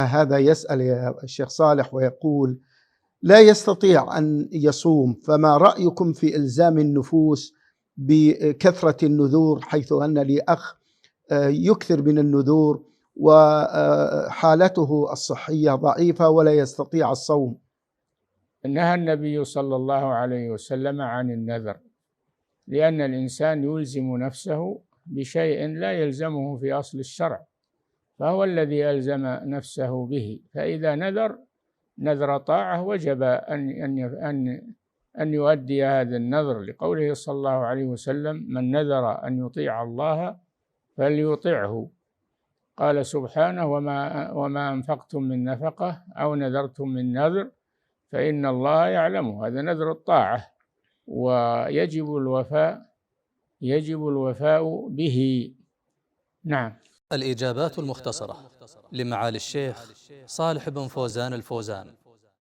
هذا يسأل يا الشيخ صالح ويقول: لا يستطيع أن يصوم، فما رأيكم في إلزام النفوس بكثرة النذور، حيث أن لي أخ يكثر من النذور وحالته الصحية ضعيفة ولا يستطيع الصوم؟ نهى النبي صلى الله عليه وسلم عن النذر، لأن الإنسان يلزم نفسه بشيء لا يلزمه في أصل الشرع، فهو الذي ألزم نفسه به. فإذا نذر طاعة وجب أن يؤدي هذا النذر، لقوله صلى الله عليه وسلم: من نذر أن يطيع الله فليطعه. قال سبحانه: وما أنفقتم من نفقة أو نذرتم من نذر فإن الله يعلمه. هذا نذر الطاعة، ويجب الوفاء به. نعم. الإجابات المختصرة لمعالي الشيخ صالح بن فوزان الفوزان.